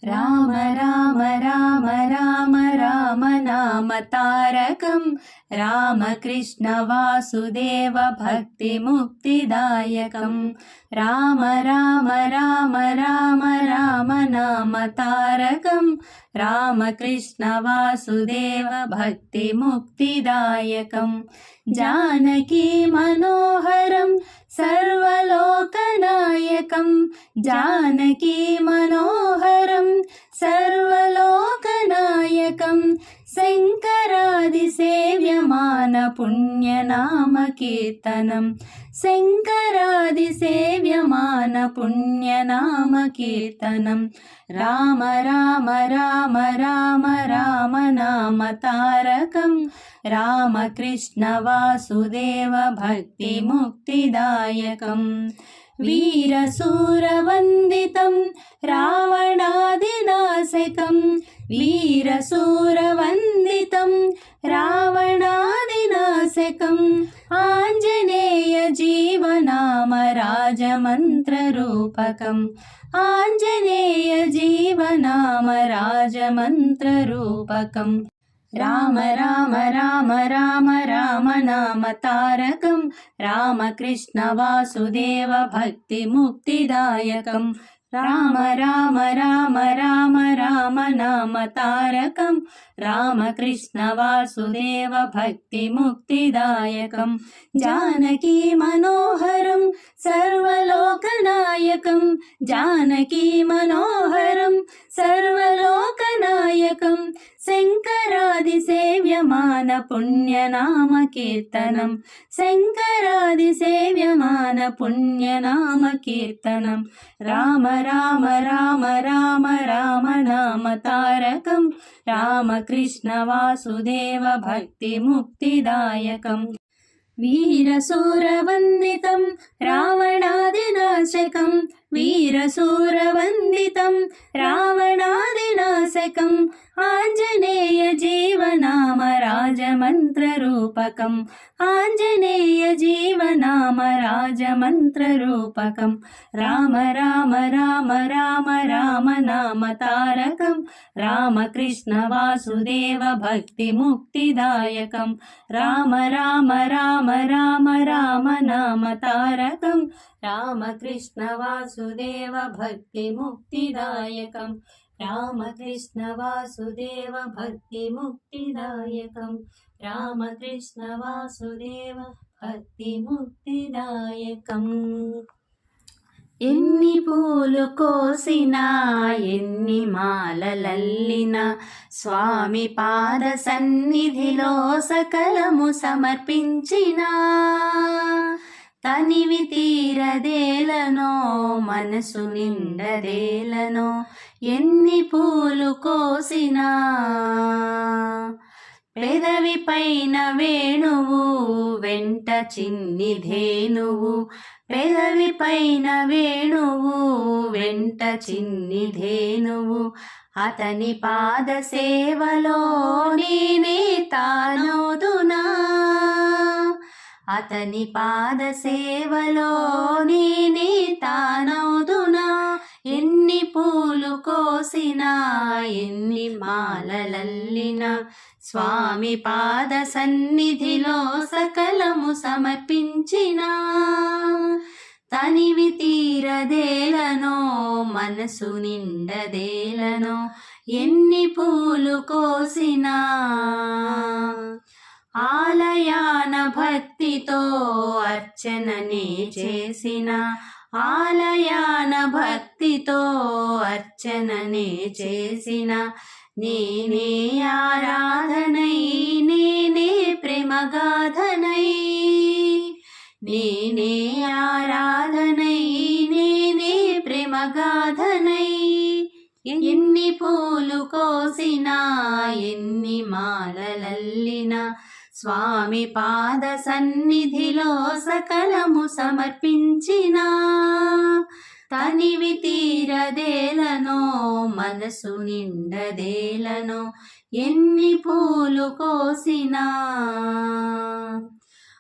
రామ రామ రామ రామ రామ నామ తారకం రామకృష్ణ వాసుదేవ భక్తి ముక్తిదాయకం రామ రామ రామ రామ రామ నామ తారకం రామకృష్ణ వాసుదేవ భక్తి ముక్తిదాయకం జానకీ మనోహరం సర్వలోకనాయకం జానకీ మనోహరం సర్వలోకనాయకం శంకరాది సేవ్యమాన పుణ్యనామ కీర్తనం శంకరాది సేవ్యమాన పుణ్యనామ కీర్తనం రామ రామ రామ రామ రామ నామ తారకం రామకృష్ణ వాసుదేవ భక్తి ముక్తిదాయకం వీరశూరవందితం రావణాదినాశకం వీరశూరవందితం రావణాదినాశకం ఆంజనేయ జీవనామ రాజమంత్రరూపకం ఆంజనేయ జీవనామ రాజమంత్రరూపకం రామ రామ రామ రామ రామ నామ తారకం రామకృష్ణ వాసుదేవ భక్తి ముక్తిదాయకం రామ రామ రామ రామ రామ నామ తారకం రామకృష్ణ వాసుదేవ భక్తి ముక్తిదాయకం జానకీ మనోహరం సర్వలోకనాయకం జానకీ మనోహరం సర్వలోకనాయకం శంకరాది సేవ్యమాన పుణ్యనామ కీర్తనం శంకరాది సేవ్యమాన పుణ్యనామ కీర్తనం రామ రామ రామ రామ రామ నామ తారకం రామకృష్ణ వాసుదేవ భక్తి ముక్తిదాయకం వీరశూరవందితం రావణాదినాశకం వీరశూరవందితం రావణాదినాశకం ఆంజనేయ జీవనామ రాజమంత్రరూపకం ఆంజనేయ జీవనామ రాజమంత్రరూపకం రామ రామ రామ రామ రామ నామ తారకం రామకృష్ణ వాసుదేవ భక్తి ముక్తిదాయకం రామ రామ రామ రామ రామ నామ తారకం రామకృష్ణ వాసుదేవ భక్తి ముక్తిదాయకం రామకృష్ణ వాసుదేవ భక్తి ముక్తిదాయకం రామకృష్ణ వాసుదేవ భక్తి ముక్తిదాయకం ఎన్ని పూలు కోసినా ఎన్ని మాలలల్లినా స్వామి పాద సన్నిధిలో సకలము సమర్పించినా తనివి తీరదేలనో మనసు నిండదేలనో ఎన్ని పూలు కోసినా పెదవి పైన వేణువు వెంట చిన్ని ధేనువు పెదవి పైన వేణువు వెంట చిన్ని ధేనువు అతని పాద సేవలో నేనే తానోదునా అతని పాద సేవలో నేనే తానౌదునా ఎన్ని పూలు కోసినా ఎన్ని మాలలల్లినా స్వామి పాద సన్నిధిలో సకలము సమర్పించినా తనివి తీరదేలనో మనసు నిండదేలనో ఎన్ని పూలు కోసినా ఆలయాన భక్తితో అర్చననే చేసిన ఆలయాన భక్తితో అర్చననే చేసిన నేనే ఆరాధనై నేనే ప్రేమగాధనై నేనే ఆరాధనై నేనే ప్రేమగాధనై ఎన్ని పూలు కోసినా ఎన్ని మాలలల్లినా స్వామి పాద సన్నిధిలో సకలము సమర్పించినా తనివి తీరదేలనో మనసు నిండదేలనో ఎన్ని పూలు కోసినా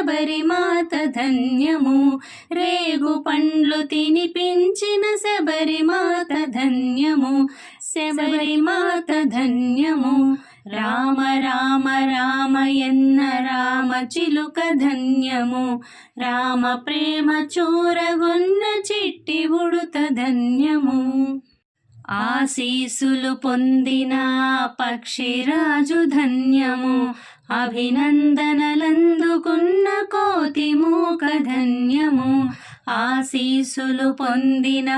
శబరిమాత ధన్యము, రేగు పండ్లు తినిపించిన శబరిమాత ధన్యము, శబరిమాత ధన్యము. రామ రామ రామయన్న రామ చిలుక ధన్యము, రామ ప్రేమ చూరగొన్న చిట్టి ఉడుత ధన్యము. ఆశీసులు పొందిన పక్షిరాజు ధన్యము, అభినందనలందుకున్న కోతి మూక ధన్యము. ఆశీసులు పొందిన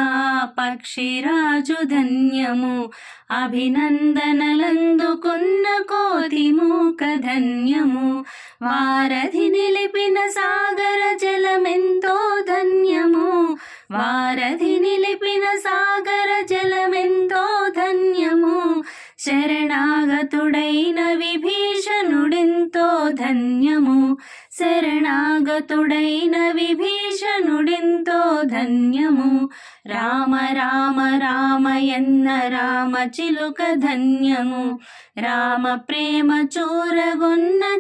పక్షిరాజు ధన్యము, అభినందనలందుకున్న కోతి మూక ధన్యము. వారధి నిలిపిన సాగర జలమెంతో ధన్యము, వారధి నిలిపిన సాగర జలమెంతో ధన్యము. శరణాగతుడైన విభీషణుడెంతో ధన్యము, శరణాగతుడైన విభీషణుడెంతో ధన్యము. రామ రామ రామయన్న రామ చిలుక ధన్యము, రామ ప్రేమ చూరగొన్న